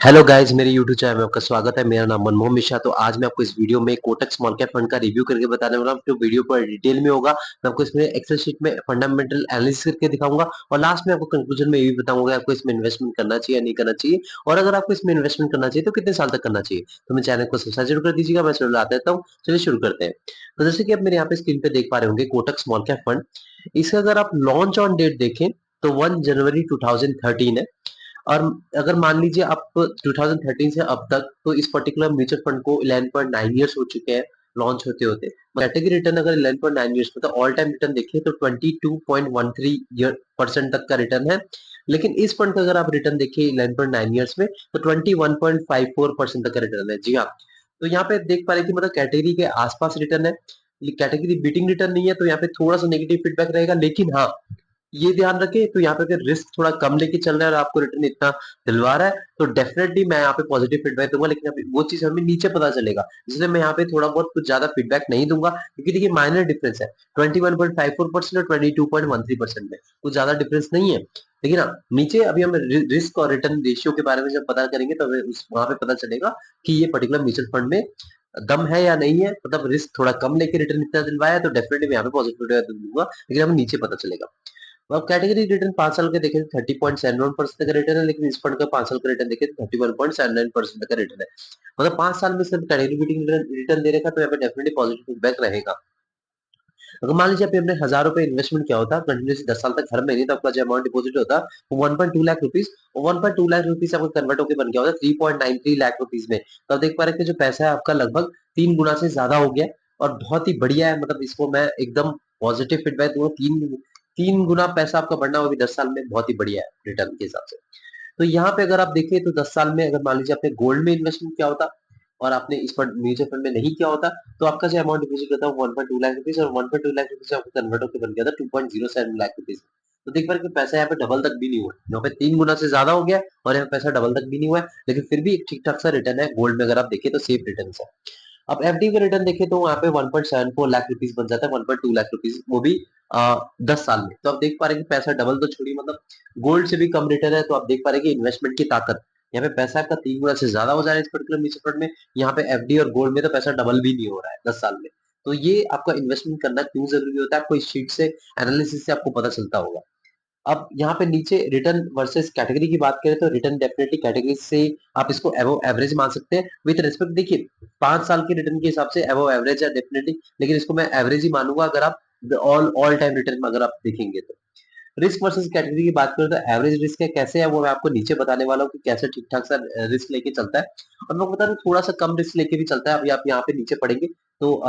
Hello guys, मेरे YouTube channel में आपका स्वागत है। मेरा नाम मनमोहन मिश्रा। तो आज मैं आपको इस वीडियो में कोटक स्मॉल कैप फंड का रिव्यू करके बताने वाला हूँ। तो वीडियो पर डिटेल में होगा। मैं आपको इसमें एक्सेल शीट में फंडामेंटल एनालिसिस करके दिखाऊंगा और लास्ट में आपको कंक्लूजन में ये भी बताऊंगा कि आपको इसमें इन्वेस्टमेंट करना चाहिए या नहीं करना चाहिए, और अगर आपको इसमें इन्वेस्टमेंट करना चाहिए तो कितने साल तक करना चाहिए। तो मेरे चैनल को सब्सक्राइब जरूर कर दीजिएगा। मैं शुरू लाता देता हूँ। चलिए शुरू करते हैं। तो जैसे कि आप मेरे यहाँ पे स्क्रीन पे देख पा रहे होंगे कोटक स्मॉल कैप फंड, इसका अगर आप लॉन्च ऑन डेट देखें तो 1 जनवरी 2013 है। और अगर मान लीजिए आप 2013 से अब तक, तो इस पर्टिकुलर म्यूचुअल फंड को 11.9 इयर्स हो चुके हैं लॉन्च होते होते। कैटेगरी रिटर्न अगर 11.9 इयर्स मतलब ऑल टाइम रिटर्न देखिए तो 22.13% तक का रिटर्न है। लेकिन इस फंड का अगर आप रिटर्न देखिए 11.9 इयर्स में तो 21.54% तक का रिटर्न है। जी हाँ, तो यहाँ पे देख पा रहे हैं कि मतलब कैटेगरी के आसपास रिटर्न है। कैटेगरी बीटिंग रिटर्न नहीं है, तो यहाँ पे थोड़ा सा नेगेटिव फीडबैक रहेगा। लेकिन हाँ, ये ध्यान रखें, तो यहाँ पे अगर रिस्क थोड़ा कम लेके चल रहा है और आपको रिटर्न इतना दिलवा रहा है तो डेफिनेटली मैं यहाँ पे पॉजिटिव फीडबैक दूंगा। लेकिन अभी वो चीज हमें नीचे पता चलेगा, इसलिए मैं यहाँ पे थोड़ा बहुत कुछ ज्यादा फीडबैक नहीं दूंगा, क्योंकि देखिए माइनर डिफरेंस है 21.54% और 22.13% में, कुछ ज्यादा डिफरेंस नहीं है। लेकिन हाँ, नीचे अभी हम रिस्क और रिटर्न रेशियो के बारे में जब पता करेंगे तो हमें उस वहां पे पता चलेगा कि ये पर्टिकुलर म्यूचुअल फंड में दम है या नहीं है, मतलब रिस्क थोड़ा कम लेके रिटर्न इतना दिलवाया है तो डेफिनेटली मैं यहाँ पे पॉजिटिव दूंगा। लेकिन हमें नीचे पता चलेगा। अब कैटेगरी रिटर्न 5 साल के देखें तो 30.71% का रिटर्न है, लेकिन इस फंड का 5 साल का रिटर्न देखें तो 31.79% का रिटर्न है। मतलब 5 साल में सिर्फ कैटेगरी बीटिंग रिटर्न दे रखा, तो यहाँ पे डेफिनेटली पॉजिटिव फीडबैक रहेगा। अगर मान लीजिए आपने अपने 1000 रुपए इन्वेस्टमेंट किया होता कंटिन्यूसली 10 साल तक हर महीने, तो आपका जो अमाउंट डिपॉजिट होता वो 1.2 लाख रुपीस, और 1.2 लाख रुपीस आपका कन्वर्ट होकर बन गया होता 3.93 लाख रुपीस में। तो आप देख पा रहे हैं कि जो पैसा है आपका लगभग 3 गुना से ज्यादा हो गया और बहुत ही बढ़िया है। मतलब इसको मैं एकदम पॉजिटिव फीडबैक दूंगा। तीन तीन गुना पैसा आपका बढ़ना वो भी 10 साल में बहुत ही बढ़िया है रिटर्न के हिसाब से। तो यहाँ पे अगर आप देखें तो 10 साल में अगर मान लीजिए आपने गोल्ड में इन्वेस्टमेंट किया होता और आपने इस पर म्यूचुअल फंड में नहीं किया होता, तो आपका जो अमाउंट डिपॉजिट होता है 1.2 लाख रुपीस, और 1.2 लाख रुपीस आपको कन्वर्ट होकर बन गया था 2.07 लाख रुपीस। तो देख पा रहे हैं कि पैसा यहाँ पे डबल तक भी नहीं हुआ, यहाँ पे 3 गुना से ज्यादा हो गया और यहाँ पैसा डबल तक भी नहीं हुआ है। लेकिन फिर भी एक ठीक ठाक सा रिटर्न है गोल्ड में, अगर आप देखें तो सेफ रिटर्न है। अब एफडी का रिटर्न देखें तो वहाँ पे 1.74 लाख रुपीस बन जाता है, 1.2 लाख रुपीस, वो भी 10 साल में। तो आप देख पा रहे हैं कि पैसा डबल तो छोड़िए, मतलब गोल्ड से भी कम रिटर्न है। तो आप देख पा रहे हैं कि इन्वेस्टमेंट की ताकत, यहाँ पे पैसा आपका 3 गुना से ज्यादा हो जा रहा है इस पर्टिकुलर म्यूचुअल फंड में। यहाँ पे एफडी और गोल्ड में तो पैसा डबल भी नहीं हो रहा है 10 साल में। तो ये आपका इन्वेस्टमेंट करना क्यों जरूरी होता है, आपको इस शीट से एनालिसिस से आपको पता चलता होगा। अब यहाँ पे नीचे रिटर्न वर्सेस कैटेगरी की बात करें तो रिटर्न डेफिनेटली कैटेगरी से आप इसको एवो एवरेज मान सकते हैं विद रिस्पेक्ट। देखिए 5 साल के रिटर्न के हिसाब से एवो एवरेज है डेफिनेटली, लेकिन इसको मैं एवरेज ही मानूंगा अगर आप ऑल ऑल टाइम रिटर्न अगर आप देखेंगे तो। रिस्क वर्सेस कैटेगरी की बात करें तो एवरेज रिस्क है कैसे है वो मैं आपको नीचे बताने वाला हूँ कि कैसे ठीक ठाक सा रिस्क लेके चलता है। और मैं बता रहा हूँ थोड़ा सा कम रिस्क लेके भी चलता है। अभी आप यहाँ पे नीचे पढ़ेंगे तो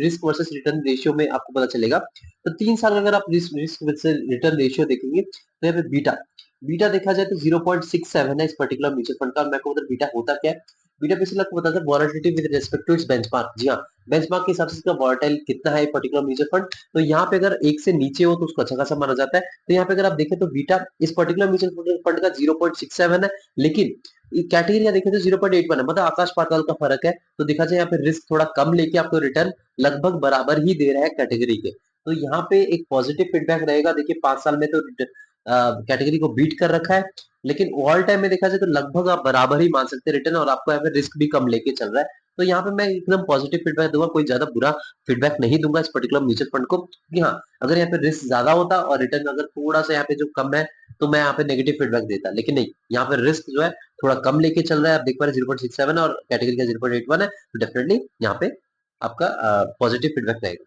रिस्क वर्सेस रिटर्न रेशियो में आपको पता चलेगा। तो 3 साल अगर आप risk risk versus return ratio देखेंगे तो यहाँ पे बीटा बीटा देखा जाए तो 0.67 है इस पर्टिकुलर म्यूचुअल फंड का। मैं कहूँ तो बीटा होता क्या है, बीटा बेसिकली आपको बताता है volatility with respect to its benchmark. जी हाँ, बेंचमार्क के हिसाब से इसका वॉलेटाइल कितना है पर्टिकुलर म्यूचुअल फंड। तो यहाँ पे अगर एक से नीचे हो तो उसको अच्छा खासा माना जाता है। तो यहाँ पे अगर आप देखें तो बीटा इस पर्टिकुलर म्यूचुअल फंड का 0.67 है, लेकिन कैटेगरी का देखें तो 0.81 है, मतलब आकाश पाताल का फर्क है। तो देखा जाए यहाँ पे रिस्क थोड़ा कम लेके आपको रिटर्न लगभग बराबर ही दे रहा है कैटेगरी के। तो यहाँ पे एक पॉजिटिव फीडबैक रहेगा। देखिए 5 साल में तो कैटेगरी को बीट कर रखा है, लेकिन ऑल टाइम में देखा जाए तो लगभग आप बराबर ही मान सकते हैं रिटर्न, और आपको यहाँ पे रिस्क भी कम लेके चल रहा है। तो यहाँ पे मैं एकदम पॉजिटिव फीडबैक दूंगा, कोई ज्यादा बुरा फीडबैक नहीं दूंगा इस पर्टिकुलर म्यूचुअल फंड को। कि हाँ, अगर यहाँ पे रिस्क ज्यादा होता और रिटर्न अगर थोड़ा सा यहाँ पे जो कम है तो मैं यहाँ पे नेगेटिव फीडबैक देता, लेकिन नहीं, यहाँ पे रिस्क जो है थोड़ा कम लेके चल रहा है। आप देख पा रहे 0.67 और कैटेगरी का 0.81 है, तो डेफिनेटली यहाँ पे आपका पॉजिटिव फीडबैक रहेगा।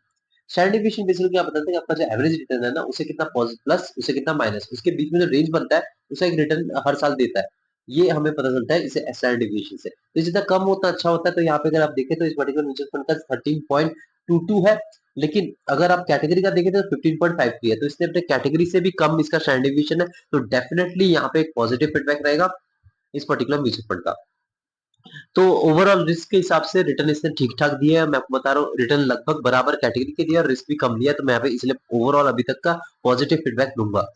स्टैंडर्ड डिविएशन बेसिकली क्या बताता है कि आपका जो एवरेज रिटर्न है ना, उसे कितना प्लस उसे कितना माइनस, उसके बीच में जो रेंज बनता है उसे एक रिटर्न हर साल देता है। ये हमें पता चलता है इसे स्टैंडर्ड डिविएशन से। तो जितना कम होता अच्छा होता है। तो यहाँ पे अगर आप देखें तो इस पर्टिकुलर म्यूचुअल फंड का 13.22 है, लेकिन अगर आप कैटेगरी का देखें तो 15.53 है। तो इसने अपने कैटेगरी से भी कम इसका स्टैंडर्ड डिविएशन है। तो डेफिनेटली यहाँ पे एक पॉजिटिव फीडबैक रहेगा इस पर्टिकुलर म्यूचुअल फंड का। तो ओवरऑल रिस्क के हिसाब से रिटर्न इसने ठीक ठाक दिया है। मैं आपको बता रहा हूँ रिटर्न लगभग बराबर कैटेगरी के दिया, रिस्क भी कम लिया। तो मैं यहाँ पे इसलिए ओवरऑल अभी तक का पॉजिटिव फीडबैक दूंगा।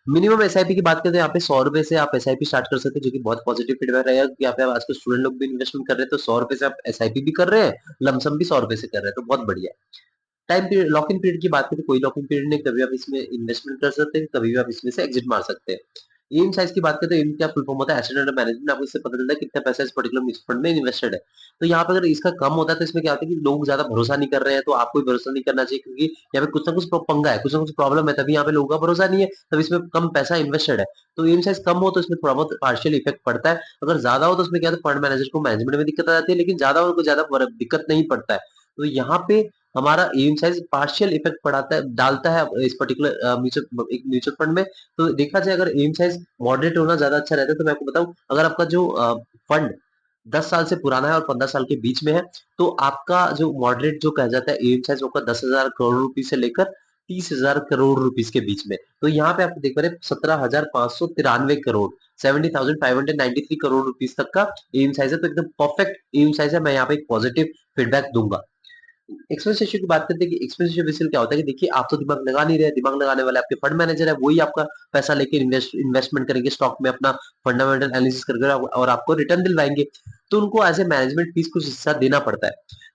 मिनिमम एसआईपी की बात करते हैं, यहाँ पे 100 रुपए से आप एसआईपी स्टार्ट कर सकते हैं, जो कि बहुत पॉजिटिव फीडबैक रहेगा कि यहाँ पे आजकल स्टूडेंट लोग भी इन्वेस्टमेंट कर रहे हैं। तो 100 रुपए से आप एसआईपी भी कर रहे हैं, लमसम भी 100 रुपए से कर रहे हैं, तो बहुत बढ़िया है। Time period lock in period की बात करें तो कोई लॉक इन पीरियड नहीं, कभी आप इसमें इन्वेस्टमेंट कर सकते हैं, कभी भी आप इसमें से एग्जिट मार सकते हैं। एम साइज की बात करें तो एम क्या फुल फॉर्म होता है, एसेट अंडर मैनेजमेंट। आपको इससे पता चलता है कितना पैसा इस पर्टिकुलर म्यूचुअल फंड में इन्वेस्टेड है। तो यहाँ पे अगर इसका कम होता है तो इसमें क्या होता है कि लोग ज्यादा भरोसा नहीं कर रहे हैं, तो आपको भी भरोसा नहीं करना चाहिए, क्योंकि यहाँ पे कुछ ना कुछ पंगा है, कुछ ना कुछ प्रॉब्लम है, तभी यहाँ पे लोगों का भरोसा नहीं है, तब इसमें कम पैसा इन्वेस्टेड है। तो एम साइज कम हो तो इसमें थोड़ा बहुत पार्शियल इफेक्ट पड़ता है, अगर ज्यादा हो तो उसमें क्या होता है, फंड मैनेजर को मैनेजमेंट में दिक्कत आ जाती है, लेकिन ज्यादा हो तो ज्यादा दिक्कत नहीं पड़ता है। तो यहाँ पे हमारा एम साइज पार्शियल इफेक्ट पड़ाता है, डालता है इस पर्टिकुलर म्यूचुअल फंड में। तो देखा जाए अगर एम साइज मॉडरेट होना ज्यादा अच्छा रहता है, तो मैं आपको बताऊं, अगर आपका जो फंड 10 साल से पुराना है और 15 साल के बीच में है, तो आपका जो मॉडरेट जो कहा जाता है एम साइज, आपका 10,000 करोड़ रुपए से लेकर 30,000 करोड़ रुपीज के बीच में। तो यहाँ पे आप देख पा रहे 17,593 करोड़, 70,593 करोड़ रुपीज तक का एम साइज है, तो एकदम परफेक्ट एम साइज है। मैं यहाँ पे एक पॉजिटिव फीडबैक दूंगा। एक्सपेंस रेशियो की बात करते हैं कि एक्सपेंस रेशियो बेसिकली क्या होता है कि देखिए, आप तो दिमाग लगा नहीं रहे, दिमाग लगाने वाले आपके फंड मैनेजर है, वही आपका पैसा लेके इन्वेस्टमेंट करेंगे स्टॉक में, अपना फंडामेंटल एनालिसिस करके और आपको रिटर्न दिलवाएंगे। तो उनको एज ए मैनेजमेंट फीस कुछ हिस्सा देना पड़ता है।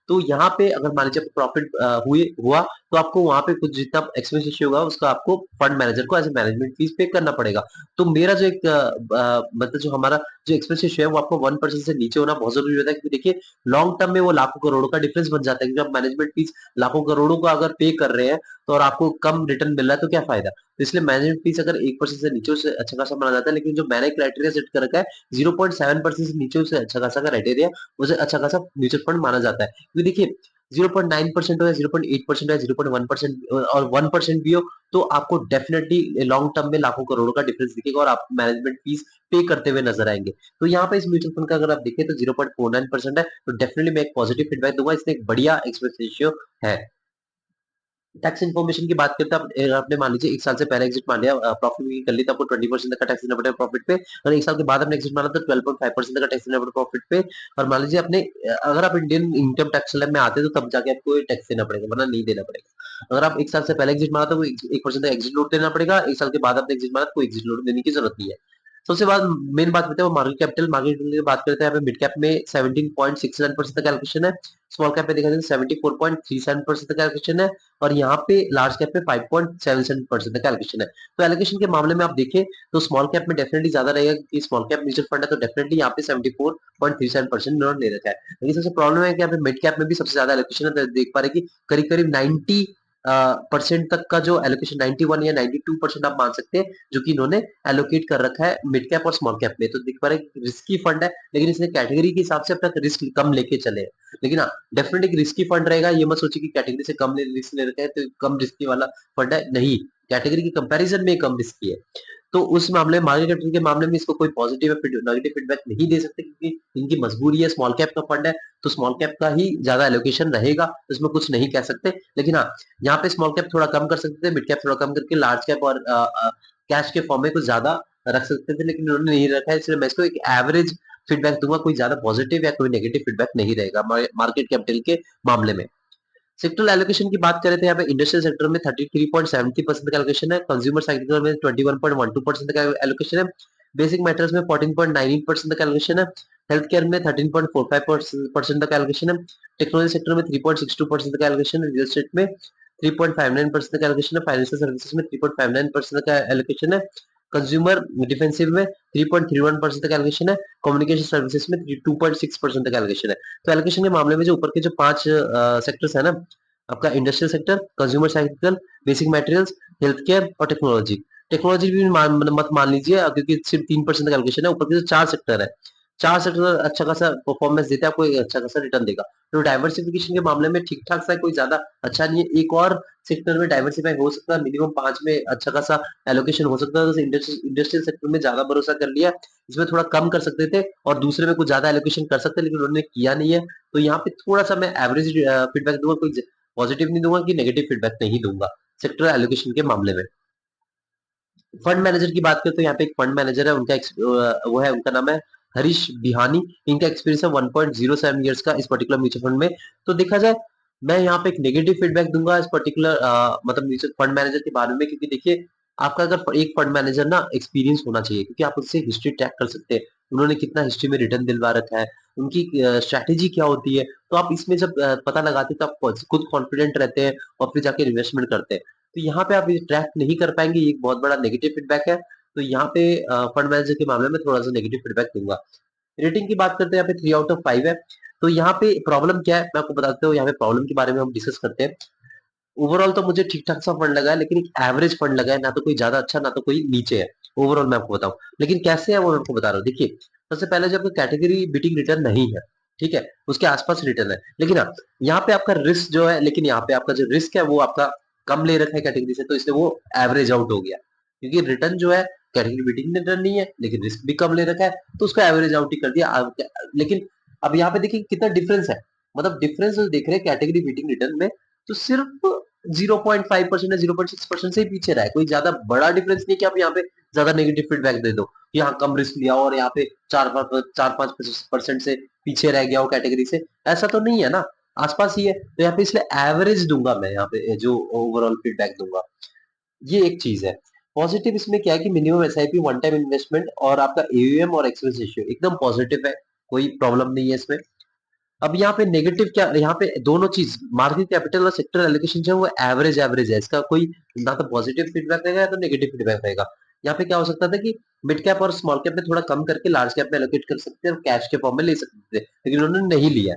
तो यहाँ पे अगर मान लीजिए प्रॉफिट हुए हुआ, तो आपको वहां पे कुछ जितना एक्सपेंस रेशियो होगा उसका आपको फंड मैनेजर को एज ए मैनेजमेंट फीस पे करना पड़ेगा। तो मेरा जो एक मतलब जो हमारा जो एक्सपेंस रेशियो है वो आपको 1% से नीचे होना बहुत जरूरी होता है, क्योंकि देखिए लॉन्ग टर्म में वो लाखों करोड़ों का डिफरेंस बन जाता है, क्योंकि आप मैनेजमेंट फीस लाखों करोड़ों का अगर पे कर रहे हैं तो और आपको कम रिटर्न मिल रहा है तो क्या फायदा। तो इसलिए मैनेजमेंट फीस अगर 1% से नीचे से अच्छा खासा माना जाता है, लेकिन जो मैंने क्राइटेरिया सेट कर रखा है 0.7% से नीचे से अच्छा खासा क्राइटेरिया, उसे अच्छा खासा म्यूचुअल फंड माना जाता है। क्योंकि देखिए 0.9% हो या 0.8% हो या 0.1% और 1% भी हो, तो आपको डेफिनेटली लॉन्ग टर्म में लाखों करोड़ों का डिफरेंस दिखेगा और आप मैनेजमेंट फीस पे करते हुए नजर आएंगे। तो यहाँ पे इस म्यूचुअल फंड का अगर आप देखें तो 0.49% है, तो डेफिनेटली मैं एक पॉजिटिव फीडबैक दूंगा, इसमें एक बढ़िया एक्सपेंस रेशियो है। टैक्स इन्फॉर्मेशन की बात करते हैं, आपने मान लीजिए 1 साल से पहले एग्जिट मान लिया, प्रॉफिट में कर ली, तो आपको 20% तक का टैक्स देना पड़ेगा प्रॉफिट पे, और 1 साल के बाद आपने एग्जिट माना तो 12.5% तक का टैक्स देना पड़ेगा प्रॉफिट पे। और मान लीजिए आपने अगर आप इंडियन इनकम टैक्स स्लैब में आते हैं तो तब जाके आपको टैक्स देना पड़ेगा, वरना नहीं देना पड़ेगा। अगर आप 1 साल से पहले एग्जिट माना तो 1% तक एग्जिट लोड देना पड़ेगा, 1 साल के बाद आपने एग्जिट माना तो कोई एग्जिट लोड देने की जरूरत नहीं है। सबसे बाद मेन बात करते हैं वो मार्केट कैपिटल। मार्केट कैपिटल की बात करते हैं, यहाँ पे मिड कैप में 17.69% तक एलोकेशन है, स्मॉल कैप में देखा जाए 74.37% तक एलोकेशन है, और यहाँ पे लार्ज कैप में 5.77% तक एलोकेशन है। तो एलोकेशन के मामले में आप देखें तो स्मॉल कैप में डेफिनेटली ज्यादा रहेगा, क्योंकि स्मॉल कैप म्यूचुअल फंड है, तो डेफिनेटली यहाँ पे 74.37% इन्होंने ले रखा है। लेकिन सबसे प्रॉब्लम है कि यहाँ पे मिड कैप में भी सबसे ज्यादा एलोकेशन है, तो देख पा रहे कि करीब करीब 90 परसेंट तक का जो एलोकेशन 91 या 92% आप मान सकते हैं, जो कि इन्होंने एलोकेट कर रखा है मिड कैप और स्मॉल कैप में। तो देख पा रहे रिस्की फंड है, लेकिन इसने कैटेगरी के हिसाब से अपना रिस्क कम लेके चले हैं। लेकिन हाँ, डेफिनेटली एक रिस्की फंड रहेगा, ये मत सोचिए कि कैटेगरी से कम रिस्क ले रखे हैं तो कम रिस्की वाला फंड है, नहीं, कैटेगरी के कंपैरिजन में कम रिस्की है। तो उस मामले में मार्केट कैपिटल के मामले में इसको कोई पॉजिटिव या नेगेटिव फीडबैक नहीं दे सकते, क्योंकि इनकी मजबूरी है, स्मॉल कैप का फंड है, तो स्मॉल कैप का ही ज्यादा एलोकेशन रहेगा, तो इसमें कुछ नहीं कह सकते। लेकिन हाँ, यहाँ पे स्मॉल कैप थोड़ा कम कर सकते थे, मिड कैप थोड़ा कम करके लार्ज कैप और कैश के फॉर्म में कुछ ज्यादा रख सकते थे, लेकिन उन्होंने नहीं रखा है, इसलिए मैं इसको एक एवरेज फीडबैक दूंगा, कोई ज्यादा पॉजिटिव या कोई नेगेटिव फीडबैक नहीं रहेगा मार्केट कैपिटल के मामले में। सेक्टरल एलोकेशन की बात करें तो यहाँ पे इंडस्ट्रियल सेक्टर में 33.70% का एलोकेशन है, कंज्यूमर सेक्टर में 21.12% का एलोकेशन है, बेसिक मेटल्स में 14.98% का एलोकेशन है, हेल्थ केयर में 13.45% का एलोकेशन है, टेक्नोलॉजी सेक्टर में 3.62% का एलोकेशन है, रियल एस्टेट में 3.59% का एलोकेशन है, फाइनेंशियल सर्विसेज में 3.59% का एलोकेशन है, कंज्यूमर डिफेंसिव में 3.31% का एलोकेशन है, कम्युनिकेशन सर्विसेज में 2.6% का एलोकेशन है। तो एलोकेशन के मामले में जो ऊपर के जो 5 सेक्टर्स है ना, आपका industrial sector, consumer cycle, basic materials, health care और टेक्नोलॉजी। टेक्नोलॉजी भी मत मान लीजिए, क्योंकि सिर्फ 3% का एलोकेशन है, ऊपर के जो 4 सेक्टर है, 4 सेक्टर अच्छा खासा परफॉर्मेंस देता है, आपको एक अच्छा खासा रिटर्न देगा। तो डाइवर्सिफिकेशन के मामले में ठीक ठाक सा, कोई ज्यादा अच्छा नहीं है। एक और सेक्टर में डाइवर्सिफाई हो सकता है, मिनिमम 5 में अच्छा खासा एलोकेशन हो सकता है, तो इंडस्ट्रियल सेक्टर में ज्यादा भरोसा कर लिया, इसमें थोड़ा कम कर सकते थे और दूसरे में कुछ ज्यादा एलोकेशन कर सकते, लेकिन उन्होंने किया नहीं है। तो यहाँ पे थोड़ा सा मैं एवरेज फीडबैक दूंगा, कोई पॉजिटिव नहीं दूंगा कि नेगेटिव फीडबैक नहीं दूंगा सेक्टर एलोकेशन के मामले में। फंड मैनेजर की बात करें तो यहाँ पे एक फंड मैनेजर है, उनका वो है, उनका नाम है हरीश बिहानी। इनका एक्सपीरियंस है 1.07 ईयर्स का इस पर्टिकुलर म्यूचुअल फंड में। तो देखा जाए, मैं यहाँ पे एक नेगेटिव फीडबैक दूंगा इस पर्टिकुलर मतलब म्यूचुअल फंड मैनेजर के बारे में, क्योंकि देखिए आपका अगर एक फंड मैनेजर ना एक्सपीरियंस होना चाहिए, क्योंकि आप उससे हिस्ट्री ट्रैक कर सकते हैं, उन्होंने कितना हिस्ट्री में रिटर्न दिलवा रखा है, उनकी स्ट्रैटेजी क्या होती है। तो आप इसमें जब पता लगाते हैं तो आप खुद कॉन्फिडेंट रहते हैं और फिर जाके इन्वेस्टमेंट करते हैं। तो यहाँ पे आप ट्रैक नहीं कर पाएंगे, ये एक बहुत बड़ा नेगेटिव फीडबैक है। तो यहाँ पे फंड मैनेजर के मामले में थोड़ा सा नेगेटिव फीडबैक दूंगा। रेटिंग की बात करते हैं, यहाँ पे 3 आउट ऑफ 5 है। तो यहाँ पे प्रॉब्लम क्या है, मैं आपको बताता हूँ। यहाँ पे प्रॉब्लम के बारे में हम डिस्कस करते हैं। ओवरऑल तो मुझे ठीक-ठाक सा फंड लगा है, लेकिन एक एवरेज फंड लगा है, ना तो कोई ज़्यादा अच्छा, ना तो कोई नीचे है। ओवरऑल मैं आपको बताऊँ, लेकिन कैसे है वो मैं आपको बता रहा हूँ। देखिए, सबसे पहले जो आपका कैटेगरी बीटिंग रिटर्न नहीं है, ठीक है? उसके आस-पास रिटर्न है। लेकिन हाँ, यहाँ पे आपका रिस्क जो है, लेकिन यहाँ पे आपका जो रिस्क है वो आपका कम ले रखा है कैटेगरी से, तो इसलिए वो एवरेज आउट हो गया। क्योंकि रिटर्न जो है कैटेगरी बीटिंग रिटर्न नहीं है, लेकिन रिस्क भी कम ले रखा है, तो उसको एवरेज आउट ही कर दिया। लेकिन अब यहाँ पे देखिए कितना डिफरेंस है। मतलब डिफरेंस जो देख रहे हैं कैटेगरी बीटिंग रिटर्न में, तो सिर्फ 0.5% या 0.6% से ही पीछे रहा है। कोई ज्यादा बड़ा डिफरेंस नहीं कि आप यहाँ पे ज्यादा नेगेटिव फीडबैक दे दो कि हाँ कम रिस्क लिया और यहाँ पे 4-5% से पीछे रह गया हो कैटेगरी से। ऐसा तो नहीं है ना, आसपास ही है। तो यहाँ पे इसलिए एवरेज दूंगा मैं, यहाँ पे जो ओवरऑल फीडबैक दूंगा। ये एक चीज है। पॉजिटिव इसमें क्या है कि minimum SIP, one time investment और आपका एयूएम और एक्सपेंस रेशियो एकदम पॉजिटिव है। कोई प्रॉब्लम नहीं है इसमें। अब यहाँ पे नेगेटिव क्या, यहाँ पे दोनों चीज मार्केट कैपिटल और सेक्टर एलोकेशन जो है वो एवरेज एवरेज है। इसका कोई ना तो पॉजिटिव फीडबैक रहेगा या तो नेगेटिव फीडबैक रहेगा। यहाँ पे क्या हो सकता था कि मिड कैप और स्मॉल कैप में थोड़ा कम करके लार्ज कैप में एलोकेट कर सकते हैं और कैश के फॉर्म में ले सकते थे, लेकिन उन्होंने नहीं लिया।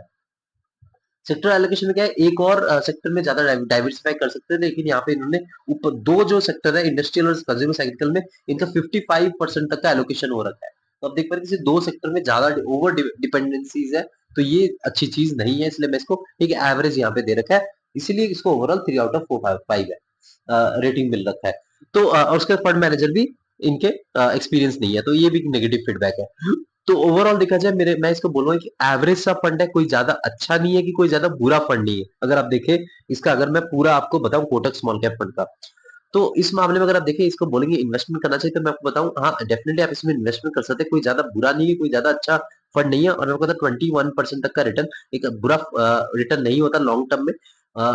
सेक्टर एलोकेशन में क्या है, एक और सेक्टर में ज्यादा डाइवर्सिफाई कर सकते थे, लेकिन यहाँ पे इन्होंने ऊपर दो जो सेक्टर है इंडस्ट्रियल और कंज्यूमर साइकिल में, इनका 55% तक का एलोकेशन हो रखा है। तो अब देख पा रहे हैं दो सेक्टर में ज्यादा ओवर डिपेंडेंसीज है, तो ये अच्छी चीज नहीं है। इसलिए मैं इसको एक एवरेज यहाँ पे दे रखा है, इसीलिए इसको ओवरऑल 3 आउट ऑफ 5 है रेटिंग मिल रखा है। तो और उसके फंड मैनेजर भी इनके एक्सपीरियंस नहीं है, तो ये भी नेगेटिव फीडबैक है। तो ओवरऑल देखा जाए, मेरे मैं इसको बोलूंगा कि एवरेज सा फंड है, कोई ज्यादा अच्छा नहीं है कि कोई ज्यादा बुरा फंड नहीं है। अगर आप देखें इसका, अगर मैं पूरा आपको बताऊं कोटक स्मॉल कैप फंड का, तो इस मामले में अगर आप देखें इसको बोलेंगे इन्वेस्टमेंट करना चाहिए, तो मैं आपको बताऊं हाँ डेफिनेटली आप इसमें इन्वेस्टमेंट कर सकते हैं। कोई ज्यादा बुरा नहीं है, कोई ज्यादा अच्छा फंड नहीं है, और आपको 21% तक का रिटर्न एक बुरा रिटर्न नहीं होता लॉन्ग टर्म में।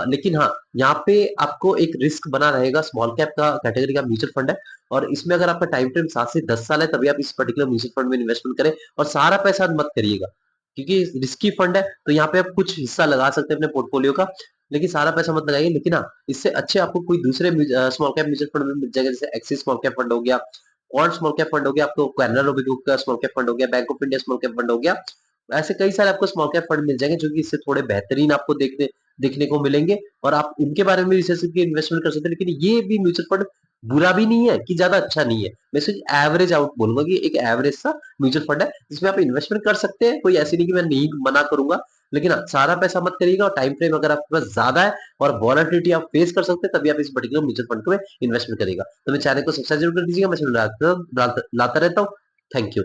लेकिन हाँ, यहाँ पे आपको एक रिस्क बना रहेगा। स्मॉल कैप का कैटेगरी का म्यूचुअल फंड है, और इसमें अगर आपका टाइम फ्रेम 7 से 10 साल है, तभी आप इस पर्टिकुलर म्यूचुअल फंड में इन्वेस्टमेंट करें। और सारा पैसा मत करिएगा, क्योंकि रिस्की फंड है। तो यहाँ पे आप कुछ हिस्सा लगा सकते हैं अपने पोर्टफोलियो का, लेकिन सारा पैसा मत लगाइए। लेकिन हाँ, इससे अच्छे आपको कोई दूसरे स्मॉल कैप म्यूचुअल फंड में मिल जाएगा, जैसे एक्सिस स्मॉल कैप फंड हो गया, और स्मॉल कैप फंड हो गया, आपको कैनरा रोबो का स्मॉल कैप फंड हो गया, bank of India small cap fund हो गया। ऐसे कई सारे आपको स्मॉल कैप फंड मिल जाएंगे, जो कि इससे थोड़े बेहतरीन आपको देखने देखने को मिलेंगे, और आप उनके बारे में रिसर्च करके इन्वेस्टमेंट कर सकते हैं। लेकिन ये भी म्यूचुअल फंड बुरा भी नहीं है कि ज्यादा अच्छा नहीं है। मैं सिर्फ एवरेज आउट बोलूंगा कि एक एवरेज सा म्यूचुअल फंड है, जिसमें आप इन्वेस्टमेंट कर सकते हैं। कोई ऐसी नहीं कि मैं नहीं मना करूंगा, लेकिन हाँ, सारा पैसा मत करिएगा। और टाइम फ्रेम अगर आपके पास ज्यादा है और वॉलेटिलिटी आप फेस कर सकते हैं, तभी आप इस पर्टिकुलर म्यूचुअल फंड में इन्वेस्टमेंट करिएगा। तो मेरे चैनल को सब्सक्राइब जरूर कर दीजिएगा, मैं लाता लाता रहता हूँ। Thank you.